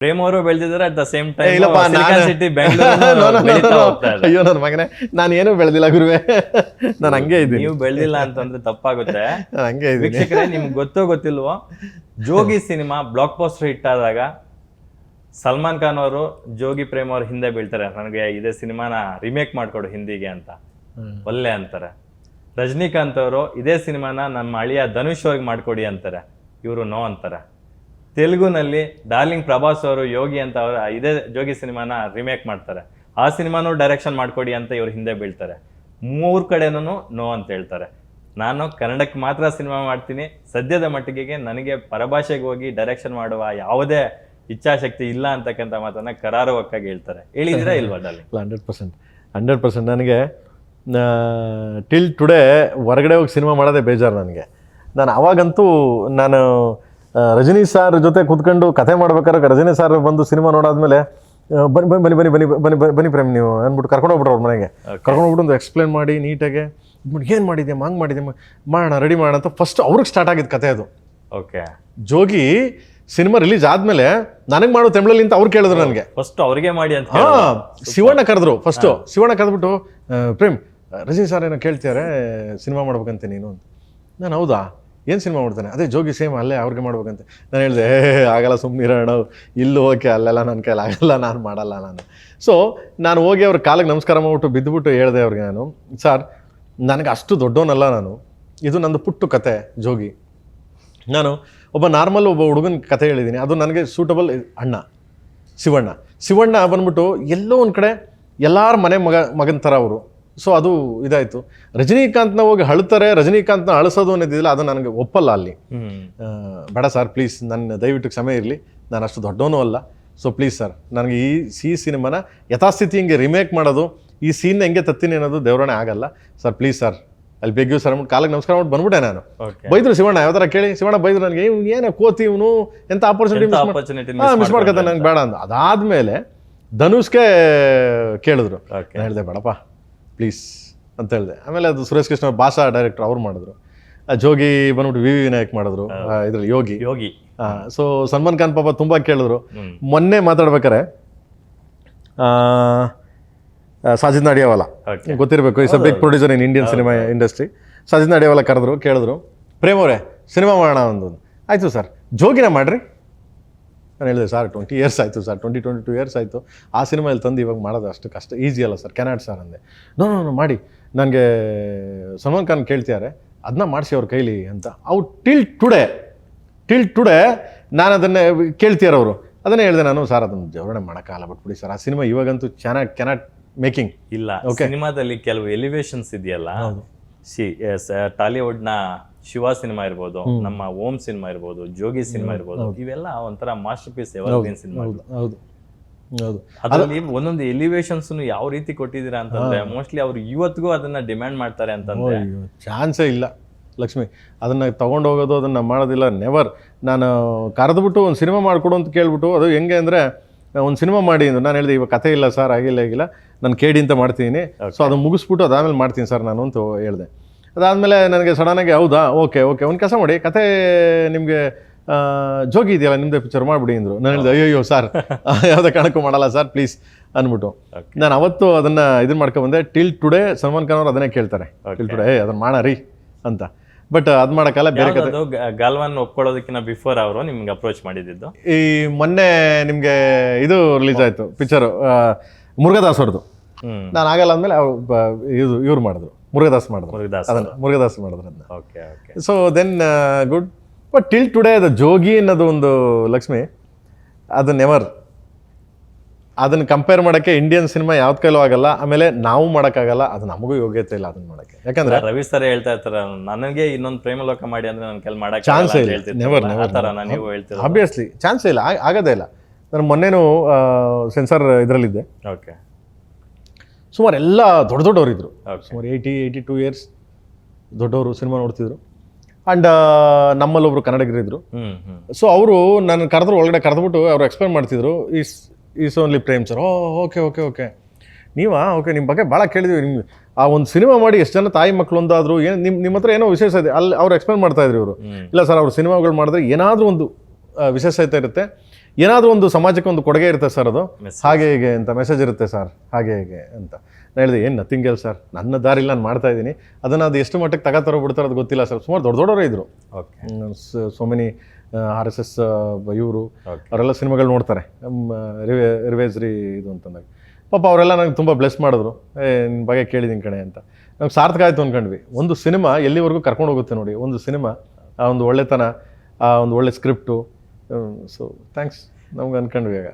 ಪ್ರೇಮ್ ಅವರು ಬೆಳೆದಿದ್ದಾರೆ at the same time ಇಲ್ಲಪ್ಪ, ಸಿಲಿಕಾನ್ ಸಿಟಿ ಬೆಂಗಳೂರು ಬೆಳೀತಾ ಹೋಗ್ತಾ ಇದೆ. ಅಯ್ಯೋ ನನ್ನ ಮಗನೇ, ನಾನು ಏನೂ ಬೆಳೆದಿಲ್ಲ ಗುರುವೆ, ನಾನು ಹಂಗೆ ಇದ್ದೀನಿ. ನೀವು ಬೆಳೆದಿಲ್ಲ ಅಂತಂದ್ರೆ ತಪ್ಪಾಗುತ್ತೆ. ನಾನು ಹಂಗೆ ಇದ್ದೀನಿ. ವೀಕ್ಷಕರೇ, ನಿಮ್ಗೆ ಗೊತ್ತೋ ಗೊತ್ತಿಲ್ವೋ, ಜೋಗಿ ಸಿನಿಮಾ ಬ್ಲಾಕ್ ಪೋಸ್ಟರ್ ಹಿಟ್ ಆದಾಗ ಸಲ್ಮಾನ್ ಖಾನ್ ಅವರು ಜೋಗಿ ಪ್ರೇಮ್ ಅವ್ರ ಹಿಂದೆ ಬೀಳ್ತಾರೆ, ನನಗೆ ಇದೇ ಸಿನಿಮಾನ ರಿಮೇಕ್ ಮಾಡ್ಕೊಡು ಹಿಂದಿಗೆ ಅಂತ, ಒಲ್ಲೆ ಅಂತಾರೆ. ರಜನಿಕಾಂತ್ ಅವರು ಇದೇ ಸಿನಿಮಾನ ನಮ್ಮ ಅಳಿಯ ಧನುಷ್ ಅವ್ರಿಗೆ ಮಾಡ್ಕೊಡಿ ಅಂತಾರೆ, ಇವರು ನೋ ಅಂತಾರೆ. ತೆಲುಗುನಲ್ಲಿ ಡಾರ್ಲಿಂಗ್ ಪ್ರಭಾಸ್ ಅವರು ಯೋಗಿ ಅಂತ ಅವ್ರ ಇದೇ ಜೋಗಿ ಸಿನಿಮಾನ ರಿಮೇಕ್ ಮಾಡ್ತಾರೆ, ಆ ಸಿನಿಮಾನು ಡೈರೆಕ್ಷನ್ ಮಾಡ್ಕೊಡಿ ಅಂತ ಇವ್ರು ಹಿಂದೆ ಬೀಳ್ತಾರೆ. 3 ಕಡೆನೂ ನೋ ಅಂತ ಹೇಳ್ತಾರೆ. ನಾನು ಕನ್ನಡಕ್ಕೆ ಮಾತ್ರ ಸಿನಿಮಾ ಮಾಡ್ತೀನಿ, ಸದ್ಯದ ಮಟ್ಟಿಗೆ ನನಗೆ ಪರಭಾಷೆಗೆ ಹೋಗಿ ಡೈರೆಕ್ಷನ್ ಮಾಡುವ ಯಾವುದೇ ಇಚ್ಛಾಶಕ್ತಿ ಇಲ್ಲ ಅಂತಕ್ಕಂಥ ಮಾತನ್ನ ಕರಾರುವಕ್ಕಾಗಿ ಹೇಳ್ತಾರೆ. ಹೇಳಿದಿರಾ ಇಲ್ವಾ ಡಾರ್ಲಿಂಗ್? 100% ನನಗೆ ಟಿಲ್ ಟುಡೇ ಹೊರಗಡೆ ಹೋಗಿ ಸಿನಿಮಾ ಮಾಡೋದೇ ಬೇಜಾರು ನನಗೆ. ನಾನು ಅವಾಗಂತೂ ನಾನು ರಜನಿ ಸರ್ ಜೊತೆ ಕೂತ್ಕೊಂಡು ಕಥೆ ಮಾಡ್ಬೇಕಾದ್ರೆ ರಜನಿ ಸರ್ ಬಂದು ಸಿನಿಮಾ ನೋಡಾದ್ಮೇಲೆ ಬನ್ನಿ ಬನ್ನಿ ಬನ್ನಿ ಬನ್ನಿ ಬನ್ನಿ ಬನ್ನಿ ಪ್ರೇಮ್ ನೀವು ಅಂದ್ಬಿಟ್ಟು ಕರ್ಕೊಂಡು ಹೋಗ್ಬಿಟ್ರು ಅವ್ರ ಮನೆಗೆ. ಕರ್ಕೊಂಡು ಹೋಗ್ಬಿಟ್ಟು ಒಂದು ಎಕ್ಸ್ಪ್ಲೇನ್ ಮಾಡಿ ನೀಟಾಗೆ ಏನು ಮಾಡಿದ್ಯಾ, ಹಂಗೆ ಮಾಡಿದ್ಯಾ, ಮಾಡೋಣ ರೆಡಿ ಮಾಡೋಣ ಅಂತ ಫಸ್ಟ್ ಅವ್ರಿಗೆ ಸ್ಟಾರ್ಟ್ ಆಗಿದ್ದು ಕತೆ ಅದು. ಓಕೆ, ಜೋಗಿ ಸಿನಿಮಾ ರಿಲೀಸ್ ಆದ್ಮೇಲೆ ನನಗೆ ಮಾಡೋ ತಮಿಳಲ್ಲಿ ಅಂತ ಅವ್ರು ಕೇಳಿದ್ರು ನನಗೆ. ಫಸ್ಟ್ ಅವ್ರಿಗೆ ಮಾಡಿ ಅಂತ. ಶಿವಣ್ಣ ಕರೆದ್ರು ಫಸ್ಟು. ಶಿವಣ್ಣ ಕರೆದ್ಬಿಟ್ಟು ಪ್ರೇಮ್ ರಜನಿ ಸರ್ ಏನೋ ಕೇಳ್ತಿದ್ದಾರೆ ಸಿನಿಮಾ ಮಾಡ್ಬೇಕಂತೆ ನೀನು ಅಂತ. ನಾನು ಹೌದಾ, ಏನು ಸಿನಿಮಾ ಮಾಡ್ತಾನೆ? ಅದೇ ಜೋಗಿ ಸೇಮ್ ಅಲ್ಲೇ ಅವ್ರಿಗೆ ಮಾಡ್ಬೇಕಂತೆ. ನಾನು ಹೇಳಿದೆ ಆಗಲ್ಲ, ಸುಮ್ಮನಿರೋಣ, ಇಲ್ಲೂ ಓಕೆ, ಅಲ್ಲೆಲ್ಲ ನನ್ನ ಕೈಲಿ ಆಗಲ್ಲ, ನಾನು ಮಾಡಲ್ಲ ನಾನು. ಸೊ ನಾನು ಹೋಗಿ ಅವ್ರ ಕಾಲಿಗೆ ನಮಸ್ಕಾರ ಮಾಡ್ಬಿಟ್ಟು ಬಿದ್ದುಬಿಟ್ಟು ಹೇಳಿದೆ ಅವ್ರಿಗೆ, ನಾನು ಸರ್ ನನಗೆ ಅಷ್ಟು ದೊಡ್ಡವನಲ್ಲ ನಾನು, ಇದು ನಂದು ಪುಟ್ಟು ಕತೆ ಜೋಗಿ. ನಾನು ಒಬ್ಬ ನಾರ್ಮಲ್ ಒಬ್ಬ ಹುಡುಗನ ಕತೆ ಹೇಳಿದ್ದೀನಿ, ಅದು ನನಗೆ ಸೂಟಬಲ್ ಅಣ್ಣ ಶಿವಣ್ಣ ಬಂದ್ಬಿಟ್ಟು ಎಲ್ಲೋ ಒಂದು ಕಡೆ ಎಲ್ಲರ ಮಗನ ಥರ ಅವರು. ಸೊ ಅದು ಇದಾಯಿತು. ರಜನಿಕಾಂತ್ನ ಹೋಗಿ ಅಳ್ತಾರೆ, ರಜನಿಕಾಂತ್ನ ಅಳಿಸೋದು ಅನ್ನೋದಿಲ್ಲ, ಅದು ನನಗೆ ಒಪ್ಪಲ್ಲ ಅಲ್ಲಿ. ಬೇಡ ಸರ್ ಪ್ಲೀಸ್, ನನ್ನ ದಯವಿಟ್ಟು ಕ್ಷಮೆ ಇರಲಿ, ನಾನು ಅಷ್ಟು ದೊಡ್ಡವನೂ ಅಲ್ಲ. ಸೊ ಪ್ಲೀಸ್ ಸರ್, ನನಗೆ ಈ ಸಿನಿಮಾನ ಯಥಾಸ್ಥಿತಿ ಹಿಂಗೆ ರಿಮೇಕ್ ಮಾಡೋದು, ಈ ಸೀನ್ನ ಹೆಂಗೆ ತತ್ತೀನಿ ಅನ್ನೋದು ದೇವರಣೆ ಆಗಲ್ಲ ಸರ್, ಪ್ಲೀಸ್ ಸರ್ ಅಲ್ಲಿ ಬೇಗ ಸರ್ ಅಂದ್ಬಿಟ್ಟು ಕಾಲಿಗೆ ನಮಸ್ಕಾರ ಮಾಡ್ಬಿಟ್ಟು ಬಂದ್ಬಿಟ್ಟೆ ನಾನು. ಬೈದ್ರು ಶಿವಣ್ಣ, ಯಾವ ಥರ ಕೇಳಿ ಶಿವಣ್ಣ ಬೈದ್ರು ನನಗೆ, ಏನು ಕೋತಿ ಇವನು, ಎಂಥ ಆಪರ್ಚುನಿಟಿ ಮಿಸ್ ಮಾಡ್ಕೊತಾನೆ, ನಂಗೆ ಬೇಡ ಅಂತ. ಅದಾದಮೇಲೆ ಧನುಷ್ಗೆ ಕೇಳಿದ್ರು, ನಾನು ಹೇಳಿದೆ ಬೇಡಪ್ಪ ಪ್ಲೀಸ್ ಅಂತ ಹೇಳಿದೆ. ಆಮೇಲೆ ಅದು ಸುರೇಶ್ ಕೃಷ್ಣ ಭಾಷಾ ಡೈರೆಕ್ಟರ್ ಅವ್ರು ಮಾಡಿದ್ರು. ಜೋಗಿ ಬಂದ್ಬಿಟ್ಟು ವಿ ವಿನಾಯಕ್ ಮಾಡಿದ್ರು ಇದ್ರಲ್ಲಿ ಯೋಗಿ. ಸೊ ಸಲ್ಮಾನ್ ಖಾನ್ ಪಾಪ ತುಂಬ ಕೇಳಿದ್ರು. ಮೊನ್ನೆ ಮಾತಾಡ್ಬೇಕಾರೆ ಸಾಜಿದ್ ನಾಡಿಯಾವಾಲ ಗೊತ್ತಿರಬೇಕು, is a big producer in Indian cinema industry. Sajid Nadiadwala ಕೇಳಿದ್ರು, ಪ್ರೇಮ್ ಅವರೇ ಸಿನಿಮಾ ಮಾಡೋಣ ಒಂದು. ಆಯಿತು ಸರ್, ಜೋಗಿನ ಮಾಡಿರಿ. ನಾನು ಹೇಳಿದೆ ಸರ್ 20 years ಆಯಿತು ಸರ್, 22 years ಆಯಿತು, ಆ ಸಿನಿಮಾ ಇಲ್ಲಿ ತಂದು ಇವಾಗ ಮಾಡೋದು ಅಷ್ಟು ಕಷ್ಟ, ಈಸಿ ಅಲ್ಲ ಸರ್, ಕೆನಾಟ್ ಸರ್ ಅಂದೆ. ನೋ ಮಾಡಿ, ನನಗೆ ಸಲ್ಮಾನ್ ಖಾನ್ ಕೇಳ್ತಿದ್ದಾರೆ, ಅದನ್ನ ಮಾಡಿಸಿ ಅವ್ರ ಕೈಲಿ ಅಂತ. ಅವ್ರು ಟಿಲ್ ಟುಡೇ ನಾನು ಅದನ್ನೇ ಕೇಳ್ತಿದ್ದಾರೆ ಅವರು. ಅದನ್ನೇ ಹೇಳಿದೆ ನಾನು, ಸರ್ ಅದನ್ನು ಜೋಡಣೆ ಮಾಡೋಕ್ಕಾಗಲ್ಲ, ಬಿಟ್ಬಿಡಿ ಸರ್, ಆ ಸಿನಿಮಾ ಇವಾಗಂತೂ ಕೆನಾಟ್ ಮೇಕಿಂಗ್ ಇಲ್ಲ. ಸಿನಿಮಾದಲ್ಲಿ ಕೆಲವು ಎಲಿವೇಶನ್ಸ್ ಇದೆಯಲ್ಲ, ಟಾಲಿವುಡ್ನ ಶಿವ ಸಿನಿಮಾ ಇರ್ಬೋದು, ನಮ್ಮ ಓಂ ಸಿನಿಮಾ ಇರ್ಬೋದು, ಜೋಗಿ ಸಿನಿಮಾ ಇರ್ಬೋದು, ಇವೆಲ್ಲ ಒಂಥರ ಮಾಸ್ಟರ್ ಪೀಸ್ ಎವರ್ಗ್ರೀನ್ ಸಿನಿಮಾ. ಅದರಲ್ಲಿ ಒಂದೊಂದು ಎಲಿವೇಶನ್ಸ್ ಯಾವ ರೀತಿ ಕೊಟ್ಟಿದ್ದೀರಾ ಅಂತಂದ್ರೆ ಮೋಸ್ಟ್ಲಿ ಅವ್ರು ಇವತ್ತಿಗೂ ಅದನ್ನ ಡಿಮ್ಯಾಂಡ್ ಮಾಡ್ತಾರೆ ಅಂತಂದ್ರೆ ಚಾನ್ಸೇ ಇಲ್ಲ ಲಕ್ಷ್ಮಿ. ಅದನ್ನ ತಗೊಂಡು ಹೋಗೋದು, ಅದನ್ನ ಮಾಡೋದಿಲ್ಲ, ನೆವರ್. ನಾನು ಕರೆದ್ಬಿಟ್ಟು ಒಂದು ಸಿನಿಮಾ ಮಾಡಿಕೊಡು ಅಂತ ಕೇಳ್ಬಿಟ್ಟು, ಅದು ಹೆಂಗೆ ಅಂದರೆ ಒಂದು ಸಿನಿಮಾ ಮಾಡಿ ಅಂದ್ರೆ ನಾನು ಹೇಳಿದೆ, ಇವಾಗ ಕತೆ ಇಲ್ಲ ಸರ್, ಆಗಿಲ್ಲ, ನಾನು ಕೇಡಿ ಅಂತ ಮಾಡ್ತೀನಿ, ಸೊ ಅದು ಮುಗಿಸ್ಬಿಟ್ಟು ಅದಾದಮೇಲೆ ಮಾಡ್ತೀನಿ ಸರ್ ನಾನು ಅಂತ ಹೇಳಿದೆ. ಅದಾದಮೇಲೆ ನನಗೆ ಸಡನ್ನಾಗಿ ಹೌದಾ, ಓಕೆ ಒಂದು ಕೆಲಸ ಮಾಡಿ, ಕತೆ ನಿಮಗೆ ಜೋಗಿ ಇದೆಯಲ್ಲ ನಿಮ್ಮದೇ ಪಿಕ್ಚರ್ ಮಾಡಿಬಿಡಿ ಅಂದರು. ನಾನು ಹೇಳಿದೆ ಅಯ್ಯೋ ಸರ್, ಯಾವುದೇ ಕಾರಣಕ್ಕೂ ಮಾಡಲ್ಲ ಸರ್ ಪ್ಲೀಸ್ ಅಂದ್ಬಿಟ್ಟು. ನಾನು ಅವತ್ತು ಅದನ್ನು ಇದನ್ನು ಮಾಡ್ಕೊಂಡ್ಬಂದೆ. ಟಿಲ್ ಟುಡೇ ಸಲ್ಮಾನ್ ಖಾನ್ ಅವ್ರು ಅದನ್ನೇ ಕೇಳ್ತಾರೆ, ಟಿಲ್ ಟುಡೇ ಅದನ್ನು ಮಾಡರಿ ಅಂತ. ಬಟ್ ಅದು ಮಾಡೋಕ್ಕಲ್ಲ, ಬೇರೆ ಕತೆ. ಗಾಲ್ವಾನ್ ಒಪ್ಕೊಳ್ಳೋದಕ್ಕಿಂತ ಬಿಫೋರ್ ಅವರು ನಿಮ್ಗೆ ಅಪ್ರೋಚ್ ಮಾಡಿದ್ದು ಈ ಮೊನ್ನೆ ನಿಮಗೆ ಇದು ರಿಲೀಸ್ ಆಯಿತು ಪಿಕ್ಚರು ಮುರುಘದಾಸ್ ಅವ್ರದ್ದು. ನಾನು ಆಗಲ್ಲ ಅಂದಮೇಲೆ ಇವ್ರು ಮಾಡಿದ್ರು, ಮುರುಘದಾಸ್ ಮಾಡಿದ್ರು ಅದನ್ನ. So then good. But till today ಅದು ಜೋಗಿ ಅನ್ನೋದು ಒಂದು ಲಕ್ಷ್ಮಿ, ಅದು ನೆವರ್, ಅದನ್ನು ಕಂಪೇರ್ ಮಾಡೋಕ್ಕೆ ಇಂಡಿಯನ್ ಸಿನಿಮಾ ಯಾವ್ದು ಕೈಲೂ ಆಗಲ್ಲ. ಆಮೇಲೆ ನಾವು ಮಾಡೋಕ್ಕಾಗಲ್ಲ, ಅದು ನಮಗೂ ಯೋಗ್ಯತೆ ಇಲ್ಲ ಅದನ್ನ ಮಾಡೋಕ್ಕೆ. ಯಾಕಂದ್ರೆ ರವಿ ಸರ್ ಹೇಳ್ತಾ ಇರ್ತಾರೆ, ನನಗೆ ಇನ್ನೊಂದು ಪ್ರೇಮಲೋಕ ಮಾಡಿ ಅಂದ್ರೆ ನನ್ನ ಕೈಲಿ ಮಾಡಕ್ಕೆ ಚಾನ್ಸೇ ಇಲ್ಲ, ನೆವರ್. ಆಬ್ವಿಯಸ್ಲಿ ಚಾನ್ಸೇ ಇಲ್ಲ, ಆಗೋದೇ ಇಲ್ಲ. ನಾನು ಮೊನ್ನೆನೂ ಸೆನ್ಸಾರ್ ಇದರಲ್ಲಿದ್ದೆ. ಓಕೆ, ಸುಮಾರು ಎಲ್ಲ ದೊಡ್ಡವರು ಇದ್ರು, ಸುಮಾರು 82 years ದೊಡ್ಡವರು ಸಿನಿಮಾ ನೋಡ್ತಿದ್ರು. ಆ್ಯಂಡ್ ನಮ್ಮಲ್ಲೊಬ್ರು ಕನ್ನಡಿಗರಿದ್ರು. ಸೊ ಅವರು ನನ್ನ ಒಳಗಡೆ ಕರೆದ್ಬಿಟ್ಟು ಅವ್ರು ಎಕ್ಸ್ಪ್ಲೇನ್ ಮಾಡ್ತಿದ್ರು, is only Prem sir. Okay ನೀವಾ, ಓಕೆ ನಿಮ್ಮ ಬಗ್ಗೆ ಭಾಳ ಕೇಳಿದ್ವಿ, ನಿಮ್ಗೆ ಆ ಒಂದು ಸಿನಿಮಾ ಮಾಡಿ ಎಷ್ಟು ಜನ ತಾಯಿ ಮಕ್ಕಳು ಒಂದಾದ್ರು, ಏನು ನಿಮ್ಮ ಹತ್ರ ಏನೋ ವಿಶೇಷ ಇದೆ ಅಲ್ಲಿ ಅವ್ರು ಎಕ್ಸ್ಪ್ಲೇನ್ ಮಾಡ್ತಾ ಇದ್ರು ಇವರು. ಇಲ್ಲ ಸರ್, ಅವ್ರು ಸಿನಿಮಾಗಳು ಮಾಡಿದ್ರೆ ಏನಾದರೂ ಒಂದು ವಿಶೇಷತೆ ಇರುತ್ತೆ, ಏನಾದರೂ ಒಂದು ಸಮಾಜಕ್ಕೆ ಒಂದು ಕೊಡುಗೆ ಇರುತ್ತೆ ಸರ್ ಅದು Message. ಹಾಗೆ ಹೀಗೆ ಅಂತ ಮೆಸೇಜ್ ಇರುತ್ತೆ ಸರ್ ಹಾಗೆ ಹೀಗೆ ಅಂತ. ನಾನು ಹೇಳಿದೆ ಏನು ನಥಿಂಗ್ ಎಲ್ ಸರ್, ನನ್ನ ದಾರಿಲಿ ನಾನು ಮಾಡ್ತಾ ಇದ್ದೀನಿ, ಅದನ್ನು ಅದು ಎಷ್ಟು ಮಟ್ಟಕ್ಕೆ ತಗೋತಾರೋ ಬಿಡ್ತಾರೋ ಅದು ಗೊತ್ತಿಲ್ಲ ಸರ್. ಸುಮಾರು ದೊಡ್ಡವರೇ ಇದ್ದರು, ಓಕೆ ಸೋ ಮೆನಿ RSS ಇವರು ಓಕೆ ಅವರೆಲ್ಲ ಸಿನಿಮಾಗಳು ನೋಡ್ತಾರೆ, ನಮ್ಮ ರಿವೇಜ್ರಿ ಇದು ಅಂತಂದಾಗ ಪಾಪ ಅವರೆಲ್ಲ ನನಗೆ ತುಂಬ ಬ್ಲೆಸ್ ಮಾಡಿದ್ರು, ನಿನ್ನ ಬಗ್ಗೆ ಕೇಳಿದ್ದೀನಿ ಕಣೆ ಅಂತ. ನಮ್ಗೆ ಸಾರ್ಥಕ ಆಯಿತು ಅಂದ್ಕೊಂಡ್ವಿ. ಒಂದು ಸಿನಿಮಾ ಎಲ್ಲಿವರೆಗೂ ಕರ್ಕೊಂಡು ಹೋಗುತ್ತೆ ನೋಡಿ, ಒಂದು ಸಿನಿಮಾ ಆ ಒಂದು ಒಳ್ಳೆತನ, ಆ ಒಂದು ಒಳ್ಳೆ ಸ್ಕ್ರಿಪ್ಟು. ಸೊ ಥ್ಯಾಂಕ್ಸ್ ನಮ್ಗೆ ಅಂದ್ಕೊಂಡ್ವಿ ಈಗ.